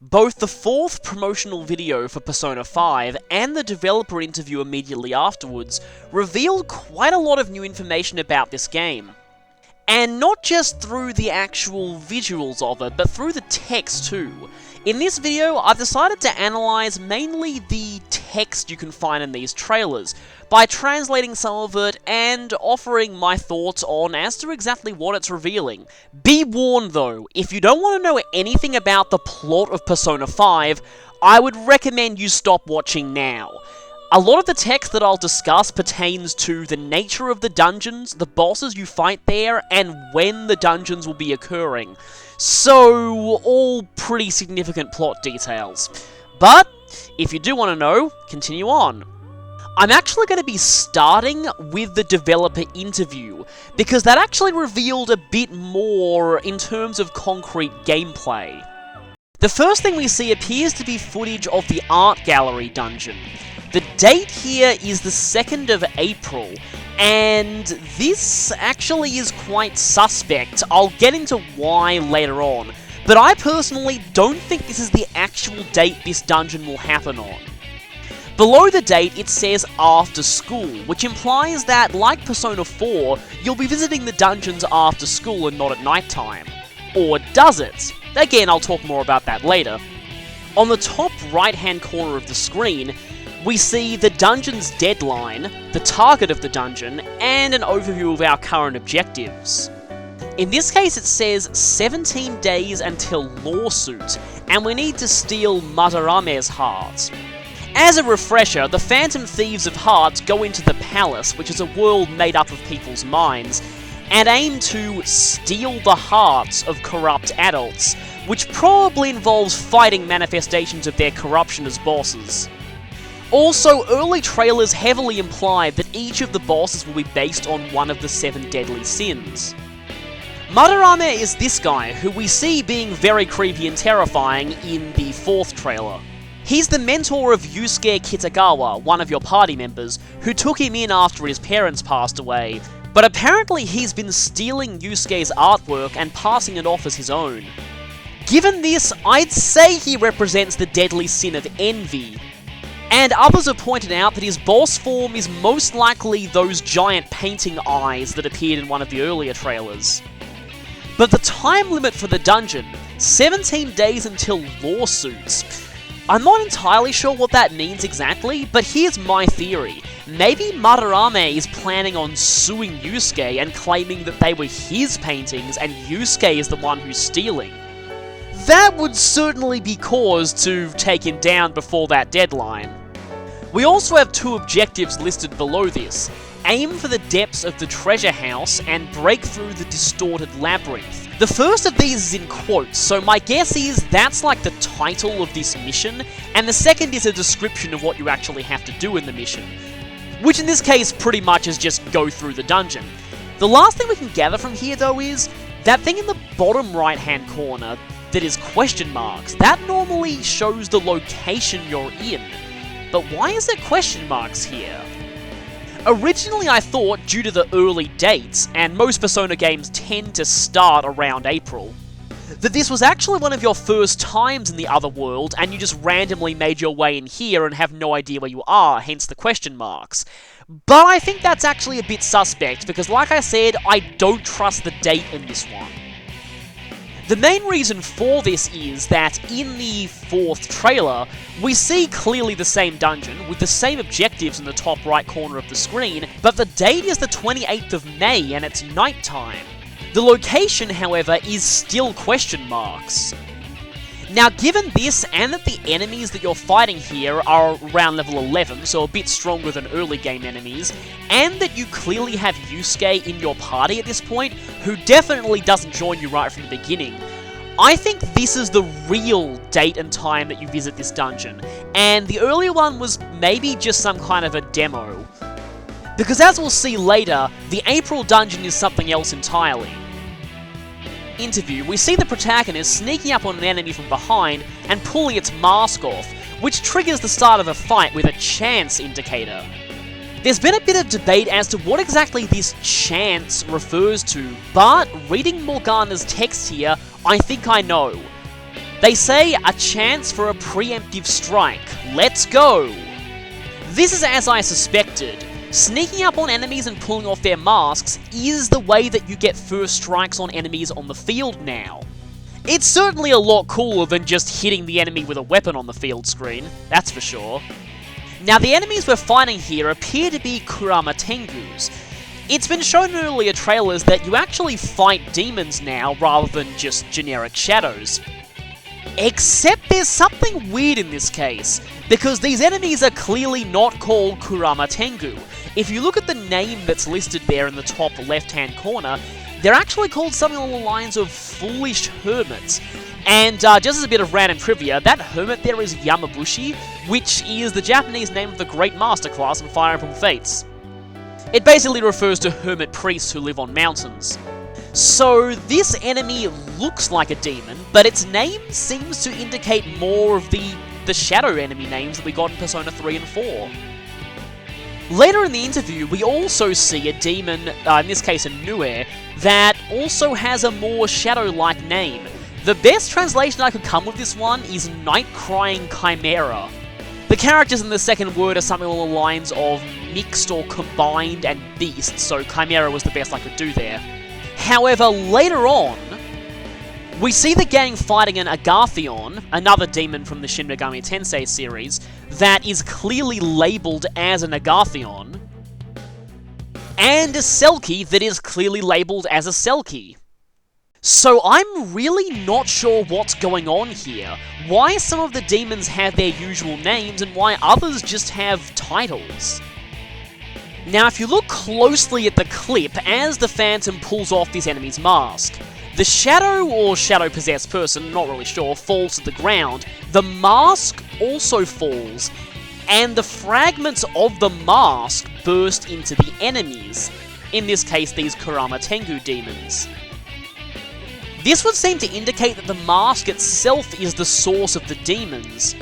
Both the fourth promotional video for Persona 5 and the developer interview immediately afterwards revealed quite a lot of new information about this game. And not just through the actual visuals of it, but through the text too. In this video, I've decided to analyze mainly the text you can find in these trailers, by translating some of it and offering my thoughts on as to exactly what it's revealing. Be warned though, if you don't want to know anything about the plot of Persona 5, I would recommend you stop watching now. A lot of the text that I'll discuss pertains to the nature of the dungeons, the bosses you fight there, and when the dungeons will be occurring. So, all pretty significant plot details. But, if you do want to know, continue on. I'm actually going to be starting with the developer interview, because that actually revealed a bit more in terms of concrete gameplay. The first thing we see appears to be footage of the art gallery dungeon. The date here is the 2nd of April, and this actually is quite suspect. I'll get into why later on, but I personally don't think this is the actual date this dungeon will happen on. Below the date, it says after school, which implies that, like Persona 4, you'll be visiting the dungeons after school and not at night time. Or does it? Again, I'll talk more about that later. On the top right-hand corner of the screen, we see the dungeon's deadline, the target of the dungeon, and an overview of our current objectives. In this case, it says 17 days until lawsuit, and we need to steal Madarame's heart. As a refresher, the Phantom Thieves of Hearts go into the Palace, which is a world made up of people's minds, and aim to steal the hearts of corrupt adults, which probably involves fighting manifestations of their corruption as bosses. Also, early trailers heavily implied that each of the bosses will be based on one of the 7 deadly sins. Madarame is this guy, who we see being very creepy and terrifying in the 4th trailer. He's the mentor of Yusuke Kitagawa, one of your party members, who took him in after his parents passed away, but apparently he's been stealing Yusuke's artwork and passing it off as his own. Given this, I'd say he represents the deadly sin of envy, and others have pointed out that his boss form is most likely those giant painting eyes that appeared in one of the earlier trailers. But the time limit for the dungeon, 17 days until lawsuits. I'm not entirely sure what that means exactly, but here's my theory. Maybe Madarame is planning on suing Yusuke and claiming that they were his paintings and Yusuke is the one who's stealing. That would certainly be cause to take him down before that deadline. We also have 2 objectives listed below this. Aim for the depths of the treasure house and break through the distorted labyrinth. The first of these is in quotes, so my guess is that's like the title of this mission, and the second is a description of what you actually have to do in the mission. Which in this case pretty much is just go through the dungeon. The last thing we can gather from here though is, that thing in the bottom right hand corner that is question marks, that normally shows the location you're in. But why is there question marks here? Originally I thought, due to the early dates, and most Persona games tend to start around April, that this was actually one of your first times in the other world, and you just randomly made your way in here and have no idea where you are, hence the question marks. But I think that's actually a bit suspect, because like I said, I don't trust the date in this one. The main reason for this is that in the 4th trailer, we see clearly the same dungeon, with the same objectives in the top right corner of the screen, but the date is the 28th of May and it's nighttime. The location, however, is still question marks. Now, given this, and that the enemies that you're fighting here are around level 11, so a bit stronger than early game enemies, and that you clearly have Yusuke in your party at this point, who definitely doesn't join you right from the beginning, I think this is the real date and time that you visit this dungeon, and the earlier one was maybe just some kind of a demo. Because as we'll see later, the April dungeon is something else entirely. Interview, we see the protagonist sneaking up on an enemy from behind and pulling its mask off, which triggers the start of a fight with a chance indicator. There's been a bit of debate as to what exactly this chance refers to, but reading Morgana's text here, I think I know. They say, a chance for a preemptive strike. Let's go! This is as I suspected. Sneaking up on enemies and pulling off their masks is the way that you get first strikes on enemies on the field now. It's certainly a lot cooler than just hitting the enemy with a weapon on the field screen, that's for sure. Now the enemies we're fighting here appear to be Kurama Tengus. It's been shown in earlier trailers that you actually fight demons now rather than just generic shadows. Except there's something weird in this case, because these enemies are clearly not called Kurama Tengu. If you look at the name that's listed there in the top left-hand corner, they're actually called something along the lines of Foolish Hermits. And just as a bit of random trivia, that hermit there is Yamabushi, which is the Japanese name of the Great Master class in Fire Emblem Fates. It basically refers to hermit priests who live on mountains. So this enemy looks like a demon, but its name seems to indicate more of the shadow enemy names that we got in Persona 3 and 4. Later in the interview, we also see a demon, in this case a Nue, that also has a more shadow-like name. The best translation I could come with this one is Night-Crying Chimera. The characters in the second word are something along the lines of mixed or combined and beast, so Chimera was the best I could do there. However, later on, we see the gang fighting an Agarthion, another demon from the Shin Megami Tensei series, that is clearly labelled as an Agarthion, and a Selkie that is clearly labelled as a Selkie. So I'm really not sure what's going on here. Why some of the demons have their usual names and why others just have titles. Now if you look closely at the clip as the Phantom pulls off this enemy's mask, the shadow or shadow-possessed person, not really sure, falls to the ground, the mask also falls, and the fragments of the mask burst into the enemies, in this case these Kurama Tengu demons. This would seem to indicate that the mask itself is the source of the demons,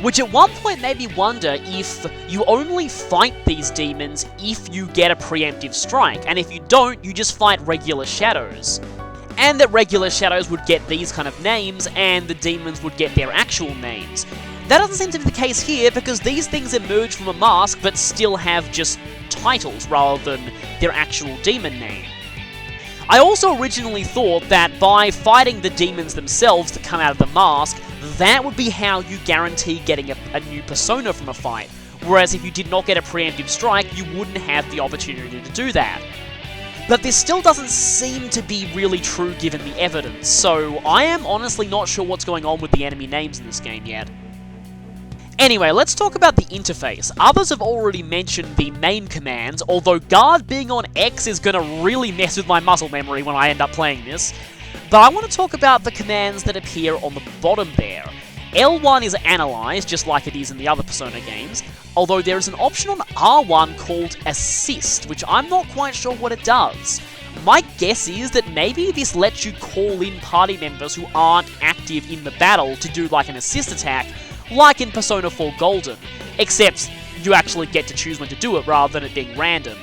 which at one point made me wonder if you only fight these demons if you get a preemptive strike, and if you don't, you just fight regular shadows. And that regular shadows would get these kind of names, and the demons would get their actual names. That doesn't seem to be the case here, because these things emerge from a mask but still have just titles rather than their actual demon name. I also originally thought that by fighting the demons themselves that come out of the mask, that would be how you guarantee getting a new persona from a fight, whereas if you did not get a preemptive strike, you wouldn't have the opportunity to do that. But this still doesn't seem to be really true given the evidence, so I am honestly not sure what's going on with the enemy names in this game yet. Anyway, let's talk about the interface. Others have already mentioned the main commands, although guard being on X is gonna really mess with my muscle memory when I end up playing this. But I want to talk about the commands that appear on the bottom there. L1 is analyze, just like it is in the other Persona games, although there is an option on R1 called assist, which I'm not quite sure what it does. My guess is that maybe this lets you call in party members who aren't active in the battle to do like an assist attack, like in Persona 4 Golden, except you actually get to choose when to do it rather than it being random.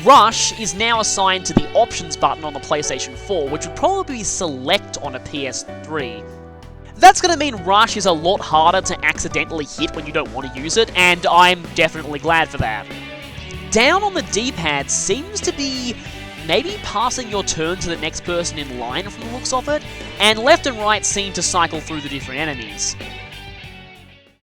Rush is now assigned to the options button on the PlayStation 4, which would probably be select on a PS3. That's going to mean Rush is a lot harder to accidentally hit when you don't want to use it, and I'm definitely glad for that. Down on the D-pad seems to be maybe passing your turn to the next person in line from the looks of it, and left and right seem to cycle through the different enemies.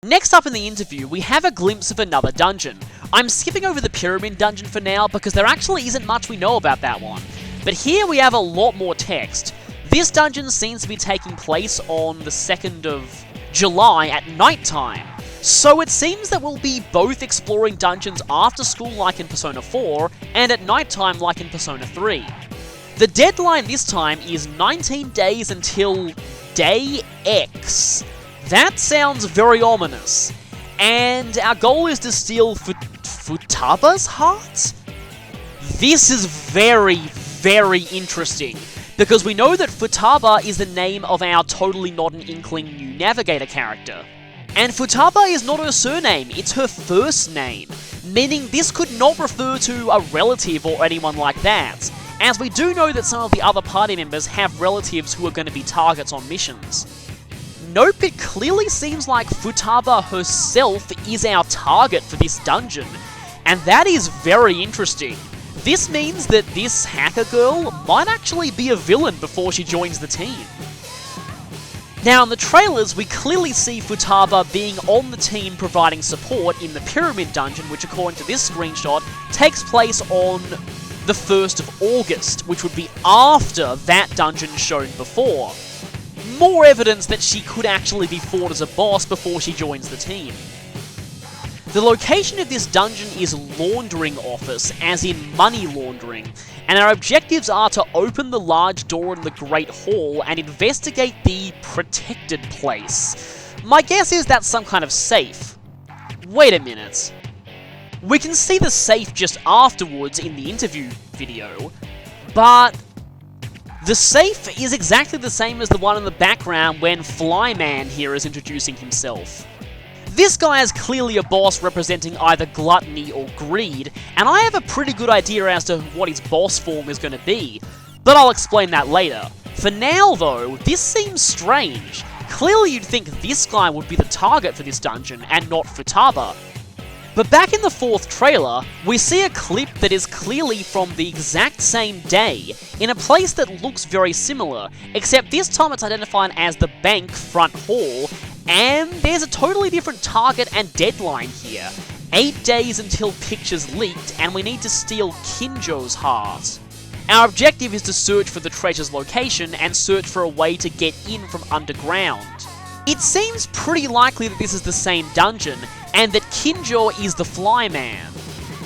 Next up in the interview, we have a glimpse of another dungeon. I'm skipping over the Pyramid Dungeon for now because there actually isn't much we know about that one. But here we have a lot more text. This dungeon seems to be taking place on the 2nd of July at night time. So it seems that we'll be both exploring dungeons after school like in Persona 4, and at night time like in Persona 3. The deadline this time is 19 days until Day X. That sounds very ominous. And our goal is to steal Futaba's heart? This is very, very interesting, because we know that Futaba is the name of our totally not an inkling new Navigator character. And Futaba is not her surname, it's her first name, meaning this could not refer to a relative or anyone like that. as we do know that some of the other party members have relatives who are going to be targets on missions. Nope, it clearly seems like Futaba herself is our target for this dungeon, and that is very interesting. This means that this hacker girl might actually be a villain before she joins the team. Now in the trailers, we clearly see Futaba being on the team providing support in the Pyramid Dungeon, which according to this screenshot, takes place on the 1st of August, which would be after that dungeon shown before. More evidence that she could actually be fought as a boss before she joins the team. The location of this dungeon is Laundering Office, as in money laundering, and our objectives are to open the large door in the Great Hall and investigate the protected place. My guess is that's some kind of safe. Wait a minute. We can see the safe just afterwards in the interview video, but the safe is exactly the same as the one in the background when Flyman here is introducing himself. This guy is clearly a boss representing either gluttony or greed, and I have a pretty good idea as to what his boss form is going to be, but I'll explain that later. For now though, this seems strange. Clearly you'd think this guy would be the target for this dungeon, and not Futaba. But back in the 4th trailer, we see a clip that is clearly from the exact same day, in a place that looks very similar, except this time it's identified as the bank front hall, and there's a totally different target and deadline here. 8 days until pictures leaked, and we need to steal Kinjo's heart. Our objective is to search for the treasure's location and search for a way to get in from underground. It seems pretty likely that this is the same dungeon, and that Kinjo is the Flyman.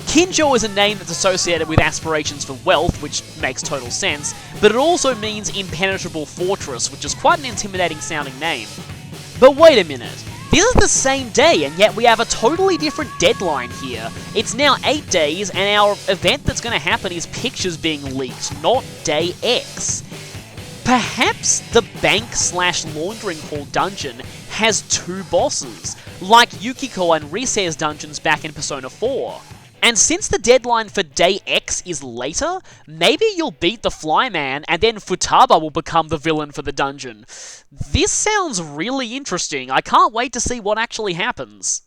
Kinjo is a name that's associated with aspirations for wealth, which makes total sense, but it also means impenetrable fortress, which is quite an intimidating sounding name. But wait a minute, this is the same day, and yet we have a totally different deadline here. It's now 8 days, and our event that's going to happen is pictures being leaked, not day X. Perhaps the bank/laundering hall dungeon has 2 bosses, like Yukiko and Rise's dungeons back in Persona 4. And since the deadline for day X is later, maybe you'll beat the Flyman and then Futaba will become the villain for the dungeon. This sounds really interesting. I can't wait to see what actually happens.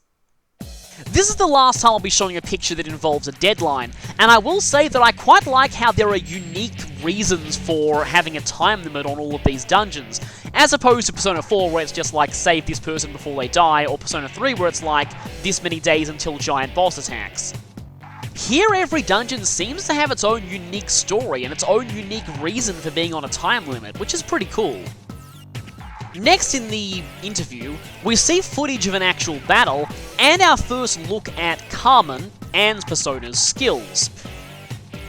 This is the last time I'll be showing a picture that involves a deadline, and I will say that I quite like how there are unique reasons for having a time limit on all of these dungeons, as opposed to Persona 4 where it's just like, save this person before they die, or Persona 3 where it's like, this many days until giant boss attacks. Here every dungeon seems to have its own unique story and its own unique reason for being on a time limit, which is pretty cool. Next in the interview, we see footage of an actual battle, and our first look at Carmen and Persona's skills.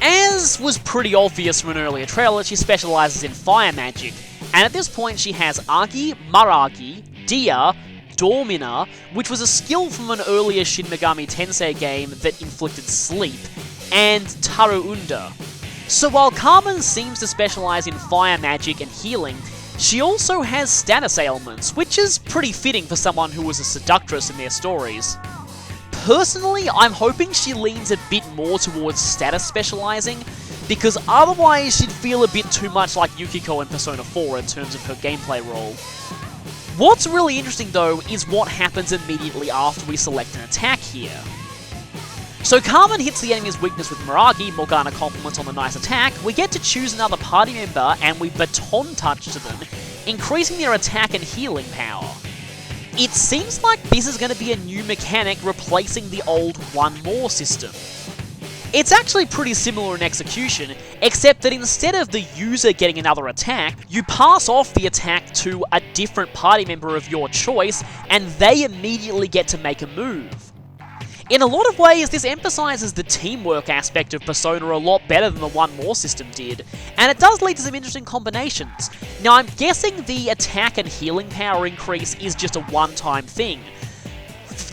As was pretty obvious from an earlier trailer, she specializes in fire magic, and at this point she has Agi, Maragi, Dia, Dormina, which was a skill from an earlier Shin Megami Tensei game that inflicted sleep, and Taruunda. So while Carmen seems to specialize in fire magic and healing, she also has status ailments, which is pretty fitting for someone who was a seductress in their stories. Personally, I'm hoping she leans a bit more towards status specializing, because otherwise she'd feel a bit too much like Yukiko in Persona 4 in terms of her gameplay role. What's really interesting though is what happens immediately after we select an attack here. So Carmen hits the enemy's weakness with Maragi, Morgana compliments on the nice attack, we get to choose another party member and we baton touch to them, increasing their attack and healing power. It seems like this is going to be a new mechanic replacing the old One More system. It's actually pretty similar in execution, except that instead of the user getting another attack, you pass off the attack to a different party member of your choice, and they immediately get to make a move. In a lot of ways, this emphasizes the teamwork aspect of Persona a lot better than the One More system did, and it does lead to some interesting combinations. Now I'm guessing the attack and healing power increase is just a one-time thing,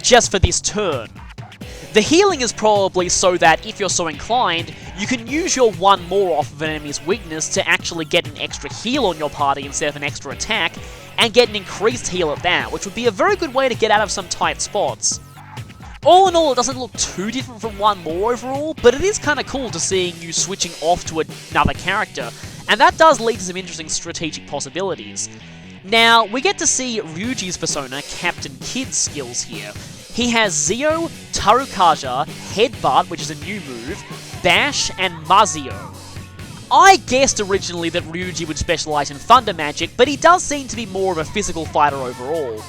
just for this turn. The healing is probably so that, if you're so inclined, you can use your One More off of an enemy's weakness to actually get an extra heal on your party instead of an extra attack, and get an increased heal at that, which would be a very good way to get out of some tight spots. All in all, it doesn't look too different from 1 more overall, but it is kind of cool to seeing you switching off to another character, and that does lead to some interesting strategic possibilities. Now, we get to see Ryuji's persona, Captain Kid's skills here. He has Zio, Tarukaja, Headbutt, which is a new move, Bash, and Mazio. I guessed originally that Ryuji would specialise in thunder magic, but he does seem to be more of a physical fighter overall.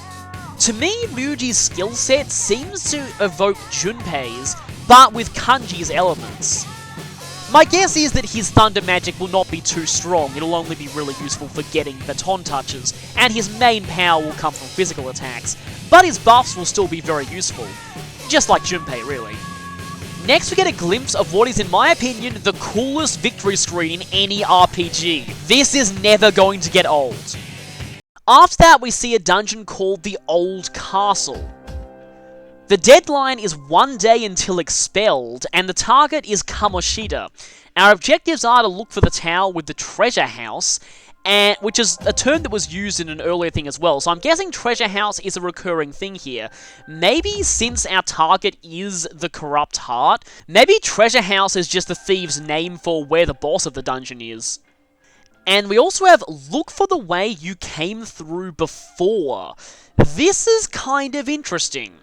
To me, Ryuji's skill set seems to evoke Junpei's, but with Kanji's elements. My guess is that his thunder magic will not be too strong, it'll only be really useful for getting baton touches, and his main power will come from physical attacks, but his buffs will still be very useful. Just like Junpei, really. Next we get a glimpse of what is, in my opinion, the coolest victory screen in any RPG. This is never going to get old. After that, we see a dungeon called the Old Castle. The deadline is 1 day until expelled, and the target is Kamoshida. Our objectives are to look for the tower with the treasure house, which is a term that was used in an earlier thing as well, so I'm guessing treasure house is a recurring thing here. Maybe since our target is the corrupt heart, maybe treasure house is just the thief's name for where the boss of the dungeon is. And we also have look for the way you came through before. This is kind of interesting.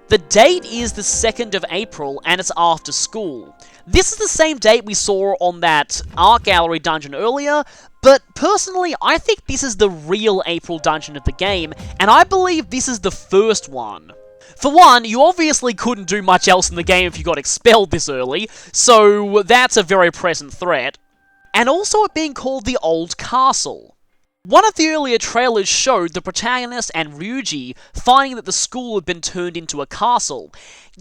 The date is the 2nd of April, and it's after school. This is the same date we saw on that Art Gallery dungeon earlier, but personally, I think this is the real April dungeon of the game, and I believe this is the first one. For one, you obviously couldn't do much else in the game if you got expelled this early, so that's a very present threat. And also it being called the Old Castle. One of the earlier trailers showed the protagonist and Ryuji finding that the school had been turned into a castle.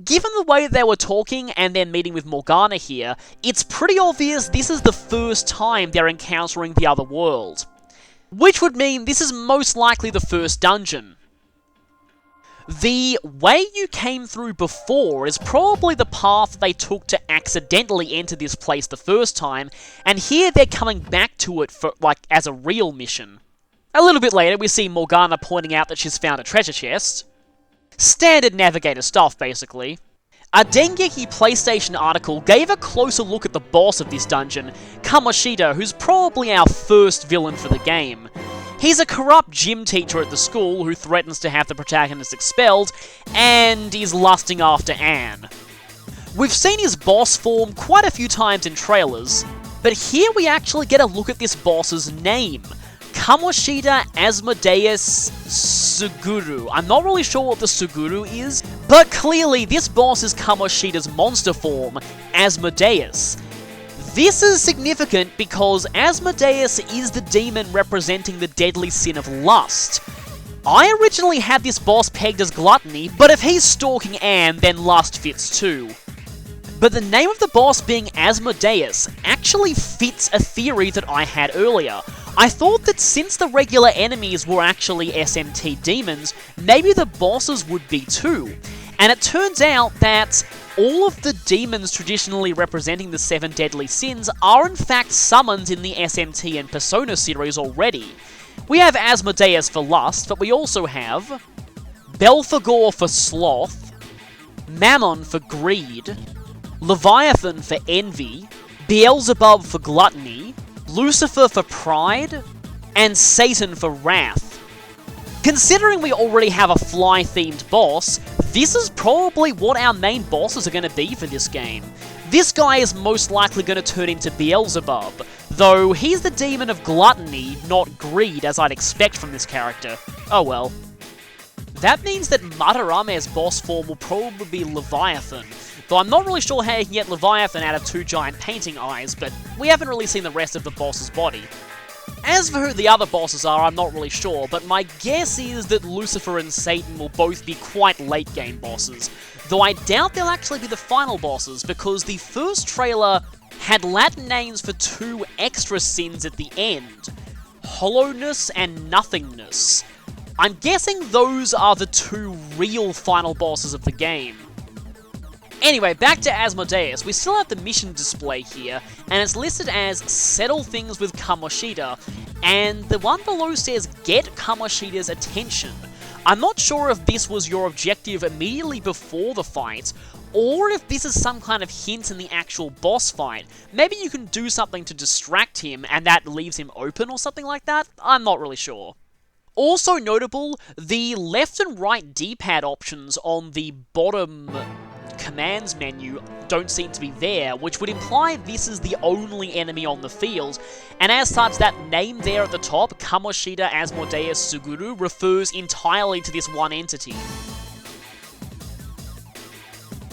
Given the way they were talking and their meeting with Morgana here, it's pretty obvious this is the first time they're encountering the other world. Which would mean this is most likely the first dungeon. The way you came through before is probably the path they took to accidentally enter this place the first time, and here they're coming back to it for, as a real mission. A little bit later, we see Morgana pointing out that she's found a treasure chest. Standard Navigator stuff, basically. A Dengeki PlayStation article gave a closer look at the boss of this dungeon, Kamoshida, who's probably our first villain for the game. He's a corrupt gym teacher at the school who threatens to have the protagonist expelled, and is lusting after Anne. We've seen his boss form quite a few times in trailers, but here we actually get a look at this boss's name. Kamoshida Asmodeus Suguru. I'm not really sure what the Suguru is, but clearly this boss is Kamoshida's monster form, Asmodeus. This is significant because Asmodeus is the demon representing the deadly sin of lust. I originally had this boss pegged as gluttony, but if he's stalking Anne, then lust fits too. But the name of the boss being Asmodeus actually fits a theory that I had earlier. I thought that since the regular enemies were actually SMT demons, maybe the bosses would be too. And it turns out that all of the demons traditionally representing the 7 deadly sins are in fact summoned in the SMT and Persona series already. We have Asmodeus for lust, but we also have Belphegor for sloth, Mammon for greed, Leviathan for envy, Beelzebub for gluttony, Lucifer for pride, and Satan for wrath. Considering we already have a fly-themed boss, this is probably what our main bosses are going to be for this game. This guy is most likely going to turn into Beelzebub, though he's the demon of gluttony, not greed, as I'd expect from this character. Oh well. That means that Matarame's boss form will probably be Leviathan, though I'm not really sure how you can get Leviathan out of 2 giant painting eyes, but we haven't really seen the rest of the boss's body. As for who the other bosses are, I'm not really sure, but my guess is that Lucifer and Satan will both be quite late game bosses, though I doubt they'll actually be the final bosses, because the first trailer had Latin names for 2 extra sins at the end, Hollowness and Nothingness. I'm guessing those are the 2 real final bosses of the game. Anyway, back to Asmodeus. We still have the mission display here, and it's listed as Settle Things with Kamoshida, and the one below says Get Kamoshida's Attention. I'm not sure if this was your objective immediately before the fight, or if this is some kind of hint in the actual boss fight. Maybe you can do something to distract him and that leaves him open or something like that? I'm not really sure. Also notable, the left and right D-pad options on the bottom commands menu don't seem to be there, which would imply this is the only enemy on the field, and as such, that name there at the top, Kamoshida Asmodeus Suguru, refers entirely to this one entity.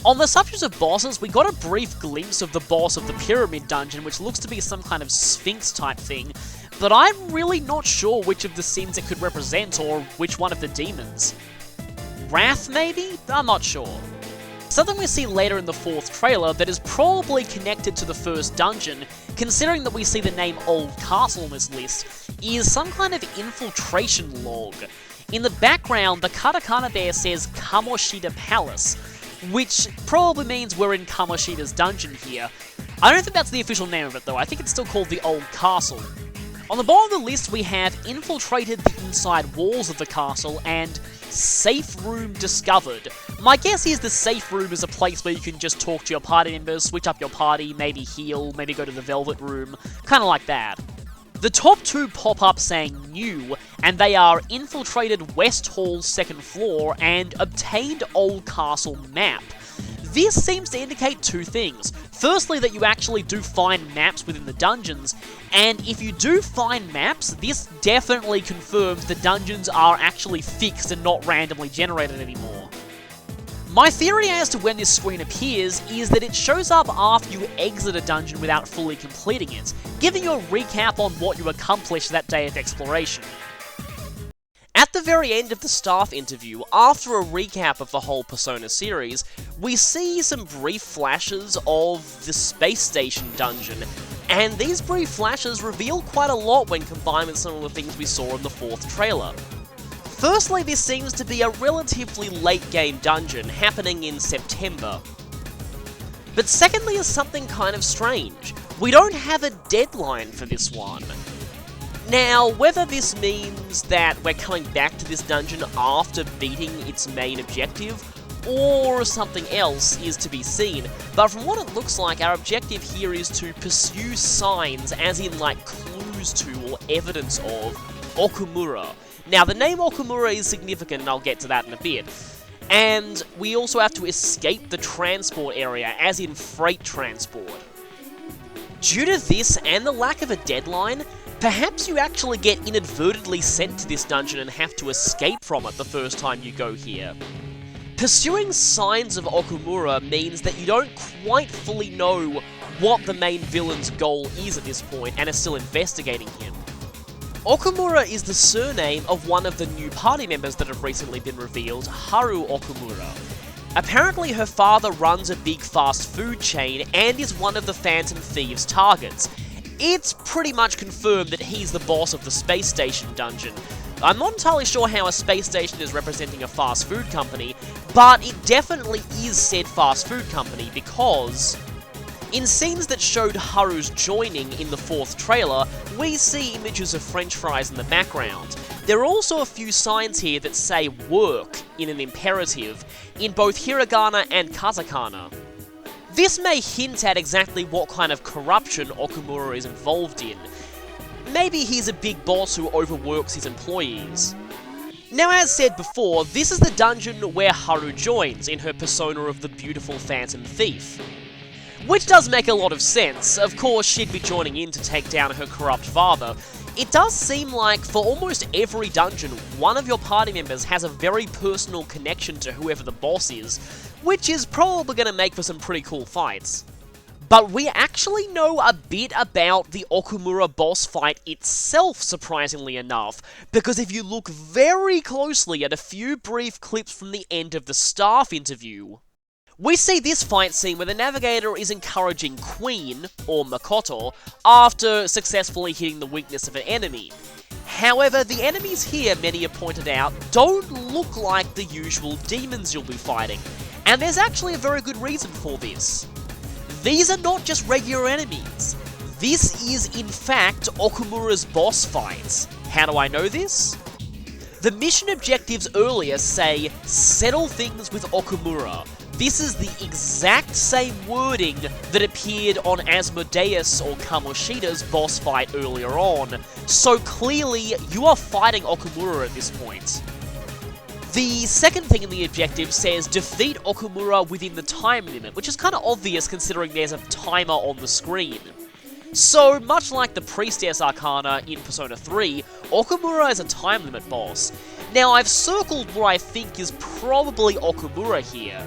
On the subject of bosses, we got a brief glimpse of the boss of the Pyramid Dungeon, which looks to be some kind of Sphinx type thing, but I'm really not sure which of the sins it could represent or which one of the demons. Wrath, maybe? I'm not sure. Something we see later in the 4th trailer that is probably connected to the first dungeon, considering that we see the name Old Castle on this list, is some kind of infiltration log. In the background, the katakana there says Kamoshida Palace, which probably means we're in Kamoshida's dungeon here. I don't think that's the official name of it though, I think it's still called the Old Castle. On the bottom of the list we have infiltrated the inside walls of the castle and safe room discovered. My guess is the safe room is a place where you can just talk to your party members, switch up your party, maybe heal, maybe go to the Velvet Room, kinda like that. The top two pop up saying new, and they are infiltrated West Hall's 2nd floor and obtained Old Castle map. This seems to indicate two things. Firstly, that you actually do find maps within the dungeons, and if you do find maps, this definitely confirms the dungeons are actually fixed and not randomly generated anymore. My theory as to when this screen appears is that it shows up after you exit a dungeon without fully completing it, giving you a recap on what you accomplished that day of exploration. At the very end of the staff interview, after a recap of the whole Persona series, we see some brief flashes of the space station dungeon, and these brief flashes reveal quite a lot when combined with some of the things we saw in the 4th trailer. Firstly, this seems to be a relatively late game dungeon, happening in September. But secondly is something kind of strange. We don't have a deadline for this one. Now, whether this means that we're coming back to this dungeon after beating its main objective, or something else is to be seen, but from what it looks like, our objective here is to pursue signs, as in like clues to or evidence of, Okumura. Now, the name Okumura is significant, and I'll get to that in a bit. And we also have to escape the transport area, as in freight transport. Due to this and the lack of a deadline, perhaps you actually get inadvertently sent to this dungeon and have to escape from it the first time you go here. Pursuing signs of Okumura means that you don't quite fully know what the main villain's goal is at this point, and are still investigating him. Okumura is the surname of one of the new party members that have recently been revealed, Haru Okumura. Apparently her father runs a big fast food chain and is one of the Phantom Thieves' targets. It's pretty much confirmed that he's the boss of the space station dungeon. I'm not entirely sure how a space station is representing a fast food company, but it definitely is said fast food company because in scenes that showed Haru's joining in the 4th trailer, we see images of french fries in the background. There are also a few signs here that say work in an imperative, in both hiragana and katakana. This may hint at exactly what kind of corruption Okumura is involved in. Maybe he's a big boss who overworks his employees. Now, as said before, this is the dungeon where Haru joins in her persona of the beautiful Phantom Thief. Which does make a lot of sense. Of course, she'd be joining in to take down her corrupt father. It does seem like for almost every dungeon, one of your party members has a very personal connection to whoever the boss is, which is probably going to make for some pretty cool fights. But we actually know a bit about the Okumura boss fight itself, surprisingly enough, because if you look very closely at a few brief clips from the end of the staff interview, we see this fight scene where the Navigator is encouraging Queen, or Makoto, after successfully hitting the weakness of an enemy. However, the enemies here, many have pointed out, don't look like the usual demons you'll be fighting, and there's actually a very good reason for this. These are not just regular enemies. This is, in fact, Okumura's boss fights. How do I know this? The mission objectives earlier say, settle things with Okumura. This is the exact same wording that appeared on Asmodeus or Kamoshida's boss fight earlier on, so clearly you are fighting Okumura at this point. The second thing in the objective says defeat Okumura within the time limit, which is kind of obvious considering there's a timer on the screen. So, much like the Priestess Arcana in Persona 3, Okumura is a time limit boss. Now, I've circled what I think is probably Okumura here.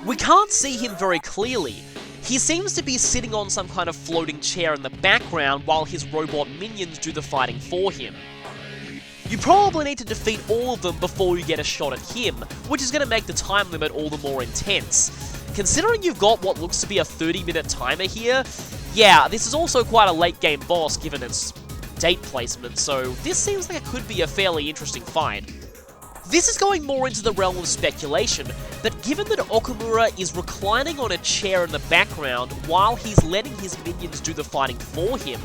We can't see him very clearly. He seems to be sitting on some kind of floating chair in the background while his robot minions do the fighting for him. You probably need to defeat all of them before you get a shot at him, which is going to make the time limit all the more intense. Considering you've got what looks to be a 30-minute timer here, yeah, this is also quite a late-game boss given its date placement, so this seems like it could be a fairly interesting fight. This is going more into the realm of speculation, but given that Okumura is reclining on a chair in the background while he's letting his minions do the fighting for him,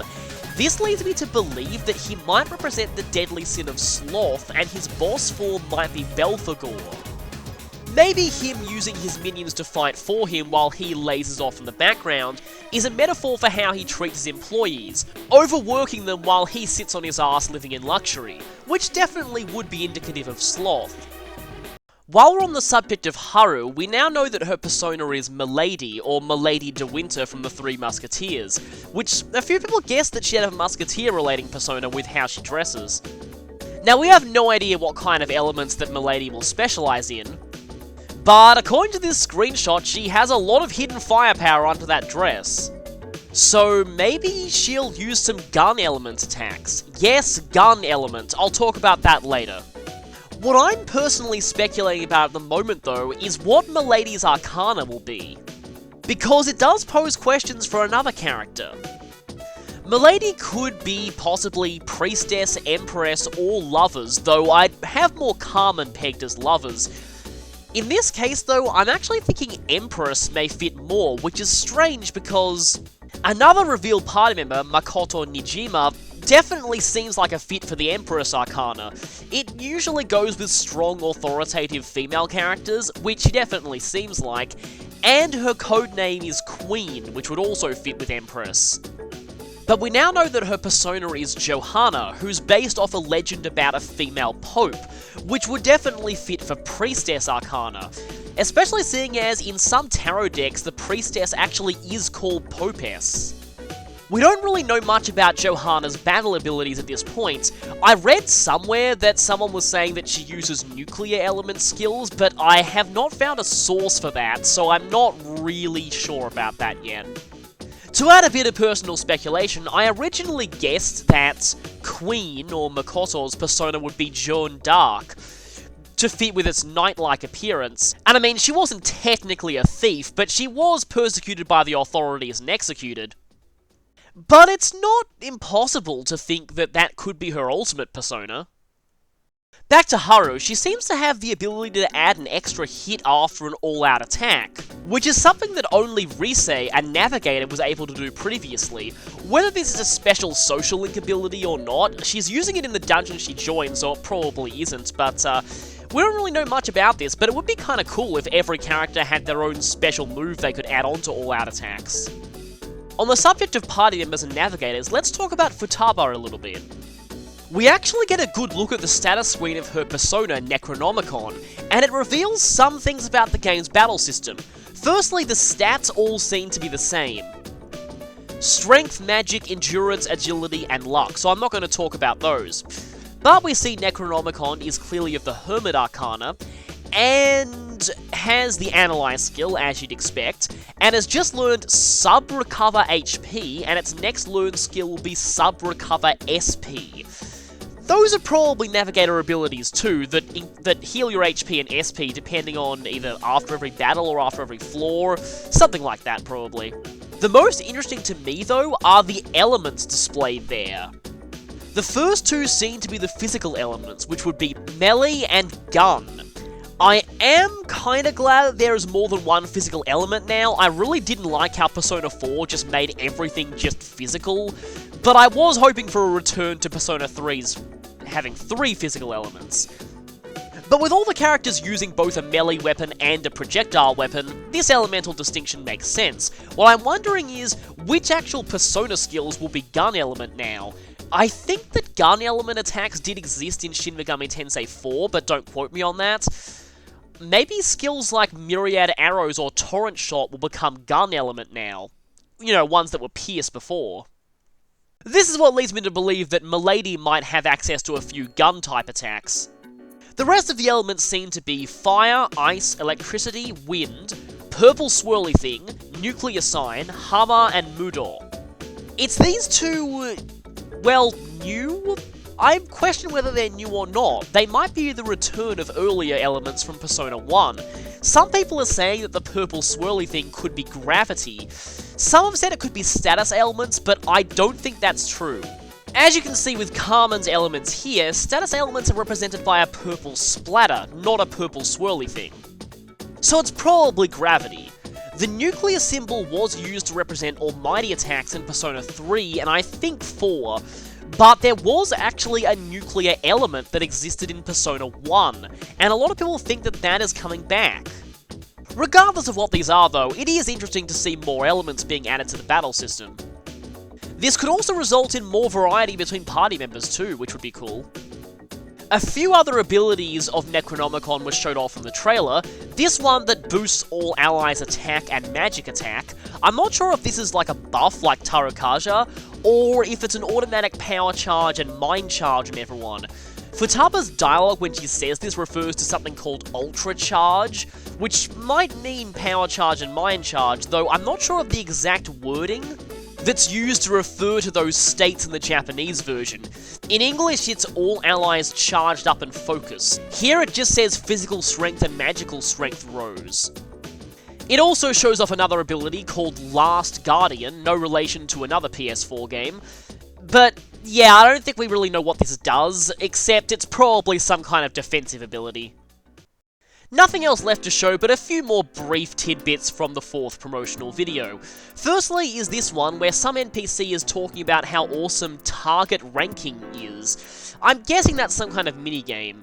this leads me to believe that he might represent the deadly sin of sloth, and his boss form might be Belphegor. Maybe him using his minions to fight for him while he lasers off in the background is a metaphor for how he treats his employees, overworking them while he sits on his ass living in luxury, which definitely would be indicative of sloth. While we're on the subject of Haru, we now know that her persona is Milady, or Milady de Winter from the Three Musketeers, which a few people guessed that she had a musketeer-relating persona with how she dresses. Now, we have no idea what kind of elements that Milady will specialize in, but according to this screenshot, she has a lot of hidden firepower under that dress. So maybe she'll use some gun element attacks. Yes, gun element. I'll talk about that later. What I'm personally speculating about at the moment, though, is what Milady's Arcana will be. Because it does pose questions for another character. Milady could be possibly Priestess, Empress, or Lovers, though I'd have more Carmen pegged as Lovers. In this case, though, I'm actually thinking Empress may fit more, which is strange because another revealed party member, Makoto Nijima, definitely seems like a fit for the Empress Arcana. It usually goes with strong, authoritative female characters, which she definitely seems like, and her codename is Queen, which would also fit with Empress. But we now know that her persona is Johanna, who's based off a legend about a female pope, which would definitely fit for Priestess Arcana, especially seeing as in some tarot decks the Priestess actually is called Popess. We don't really know much about Johanna's battle abilities at this point. I read somewhere that someone was saying that she uses nuclear element skills, but I have not found a source for that, so I'm not really sure about that yet. To add a bit of personal speculation, I originally guessed that Queen, or Makoto's persona, would be Joan d'Arc, to fit with its knight-like appearance. And I mean, she wasn't technically a thief, but she was persecuted by the authorities and executed. But it's not impossible to think that that could be her ultimate persona. Back to Haru, she seems to have the ability to add an extra hit after an all-out attack, which is something that only Rise, a navigator, was able to do previously. Whether this is a special social link ability or not, she's using it in the dungeon she joined, so it probably isn't, but we don't really know much about this, but it would be kinda cool if every character had their own special move they could add on to all-out attacks. On the subject of party members and navigators, let's talk about Futaba a little bit. We actually get a good look at the status screen of her persona, Necronomicon, and it reveals some things about the game's battle system. Firstly, the stats all seem to be the same. Strength, magic, endurance, agility, and luck, so I'm not going to talk about those. But we see Necronomicon is clearly of the Hermit Arcana, and has the Analyze skill, as you'd expect, and has just learned Sub-Recover HP, and its next learned skill will be Sub-Recover SP. Those are probably Navigator abilities too, that heal your HP and SP depending on either after every battle or after every floor, something like that probably. The most interesting to me though are the elements displayed there. The first two seem to be the physical elements, which would be melee and gun. I am kinda glad that there is more than one physical element now. I really didn't like how Persona 4 just made everything just physical, but I was hoping for a return to Persona 3's having 3 physical elements. But with all the characters using both a melee weapon and a projectile weapon, this elemental distinction makes sense. What I'm wondering is, which actual Persona skills will be gun element now? I think that gun element attacks did exist in Shin Megami Tensei 4, but don't quote me on that. Maybe skills like Myriad Arrows or Torrent Shot will become gun element now. You know, ones that were pierced before. This is what leads me to believe that Milady might have access to a few gun-type attacks. The rest of the elements seem to be fire, ice, electricity, wind, purple swirly thing, nuclear sign, hammer, and Mudor. It's these two, well, new? I question whether they're new or not. They might be the return of earlier elements from Persona 1. Some people are saying that the purple swirly thing could be gravity. Some have said it could be status elements, but I don't think that's true. As you can see with Carmen's elements here, status elements are represented by a purple splatter, not a purple swirly thing. So it's probably gravity. The nuclear symbol was used to represent almighty attacks in Persona 3 and I think 4, but there was actually a nuclear element that existed in Persona 1, and a lot of people think that that is coming back. Regardless of what these are though, it is interesting to see more elements being added to the battle system. This could also result in more variety between party members too, which would be cool. A few other abilities of Necronomicon were showed off in the trailer. This one that boosts all allies' attack and magic attack. I'm not sure if this is like a buff like Tarukaja, or if it's an automatic power charge and mind charge from everyone. Futaba's dialogue when she says this refers to something called Ultra Charge, which might mean power charge and mind charge, though I'm not sure of the exact wording that's used to refer to those states in the Japanese version. In English, it's all allies charged up and focused. Here it just says physical strength and magical strength rose. It also shows off another ability called Last Guardian, no relation to another PS4 game. But yeah, I don't think we really know what this does, except it's probably some kind of defensive ability. Nothing else left to show, but a few more brief tidbits from the 4th promotional video. Firstly is this one, where some NPC is talking about how awesome target ranking is. I'm guessing that's some kind of minigame.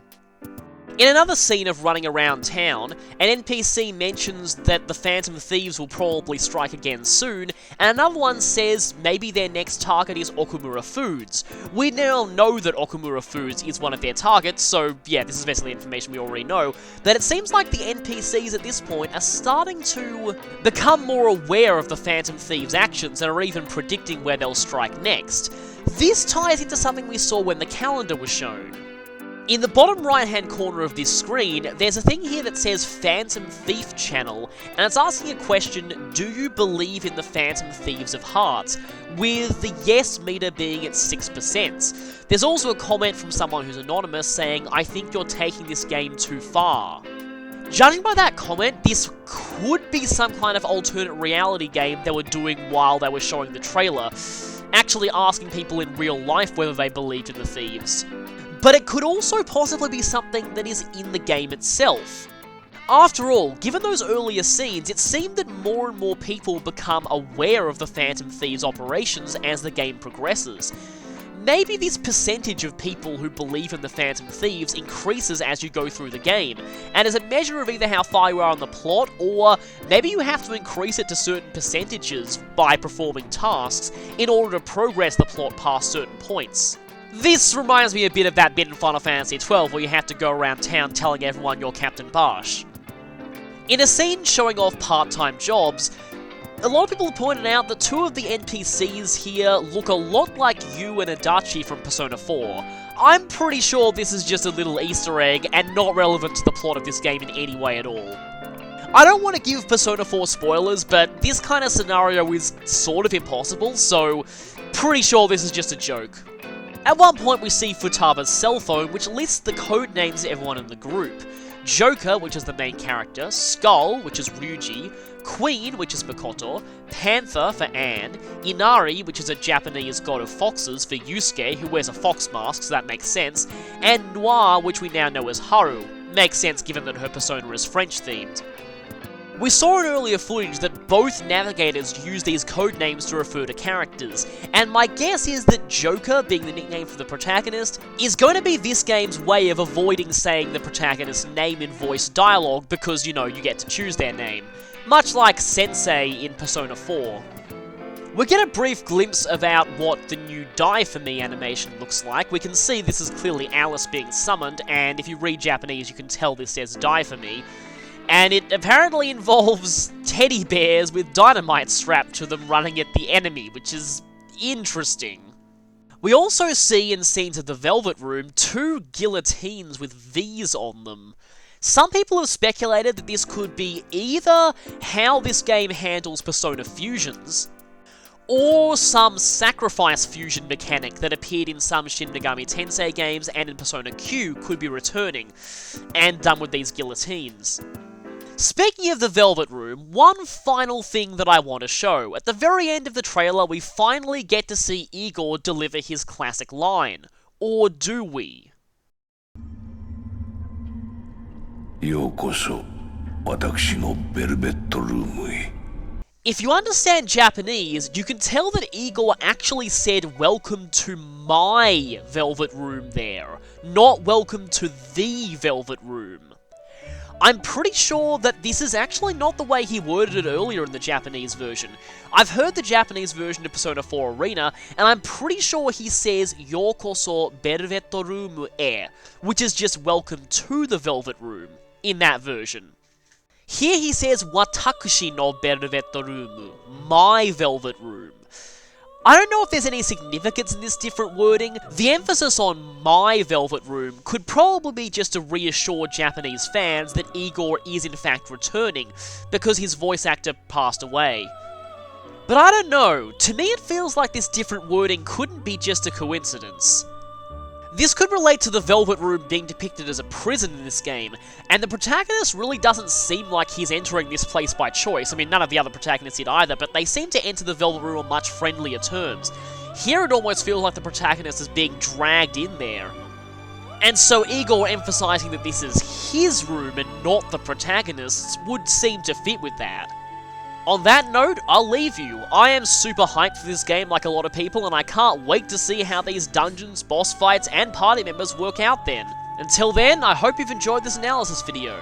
In another scene of running around town, an NPC mentions that the Phantom Thieves will probably strike again soon, and another one says maybe their next target is Okumura Foods. We now know that Okumura Foods is one of their targets, so yeah, this is basically information we already know, but it seems like the NPCs at this point are starting to become more aware of the Phantom Thieves' actions and are even predicting where they'll strike next. This ties into something we saw when the calendar was shown. In the bottom right hand corner of this screen, there's a thing here that says Phantom Thief Channel, and it's asking a question, do you believe in the Phantom Thieves of Hearts? With the yes meter being at 6%. There's also a comment from someone who's anonymous saying, I think you're taking this game too far. Judging by that comment, this could be some kind of alternate reality game they were doing while they were showing the trailer, actually asking people in real life whether they believed in the thieves. But it could also possibly be something that is in the game itself. After all, given those earlier scenes, it seemed that more and more people become aware of the Phantom Thieves' operations as the game progresses. Maybe this percentage of people who believe in the Phantom Thieves increases as you go through the game, and as a measure of either how far you are on the plot, or maybe you have to increase it to certain percentages by performing tasks in order to progress the plot past certain points. This reminds me a bit of that bit in Final Fantasy XII where you have to go around town telling everyone you're Captain Barsh. In a scene showing off part-time jobs, a lot of people have pointed out that 2 of the NPCs here look a lot like Yu and Adachi from Persona 4. I'm pretty sure this is just a little Easter egg and not relevant to the plot of this game in any way at all. I don't want to give Persona 4 spoilers, but this kind of scenario is sort of impossible, so pretty sure this is just a joke. At one point we see Futaba's cell phone, which lists the code names of everyone in the group. Joker, which is the main character, Skull, which is Ryuji, Queen, which is Makoto, Panther for Anne, Inari, which is a Japanese god of foxes for Yusuke, who wears a fox mask, so that makes sense, and Noir, which we now know as Haru. Makes sense given that her persona is French-themed. We saw in earlier footage that both navigators use these code names to refer to characters, and my guess is that Joker, being the nickname for the protagonist, is going to be this game's way of avoiding saying the protagonist's name in voice dialogue because, you know, you get to choose their name. Much like Sensei in Persona 4. We get a brief glimpse about what the new Die For Me animation looks like. We can see this is clearly Alice being summoned, and if you read Japanese you can tell this says Die For Me. And it apparently involves teddy bears with dynamite strapped to them running at the enemy, which is interesting. We also see in scenes of the Velvet Room 2 guillotines with V's on them. Some people have speculated that this could be either how this game handles Persona fusions, or some sacrifice fusion mechanic that appeared in some Shin Megami Tensei games and in Persona Q could be returning, and done with these guillotines. Speaking of the Velvet Room, one final thing that I want to show. At the very end of the trailer, we finally get to see Igor deliver his classic line. Or do we? ようこそ私のベルベットルームへ。 If you understand Japanese, you can tell that Igor actually said welcome to my Velvet Room there, not welcome to the Velvet Room. I'm pretty sure that this is actually not the way he worded it earlier in the Japanese version. I've heard the Japanese version of Persona 4 Arena, and I'm pretty sure he says Yokoso Velvet Room e, which is just welcome to the Velvet Room, in that version. Here he says Watakushi no Velvet Room, my Velvet Room. I don't know if there's any significance in this different wording. The emphasis on my Velvet Room could probably be just to reassure Japanese fans that Igor is in fact returning, because his voice actor passed away. But I don't know, to me it feels like this different wording couldn't be just a coincidence. This could relate to the Velvet Room being depicted as a prison in this game, and the protagonist really doesn't seem like he's entering this place by choice. I mean, none of the other protagonists did either, but they seem to enter the Velvet Room on much friendlier terms. Here it almost feels like the protagonist is being dragged in there. And so Igor emphasizing that this is his room and not the protagonist's would seem to fit with that. On that note, I'll leave you. I am super hyped for this game like a lot of people, and I can't wait to see how these dungeons, boss fights, and party members work out then. Until then, I hope you've enjoyed this analysis video.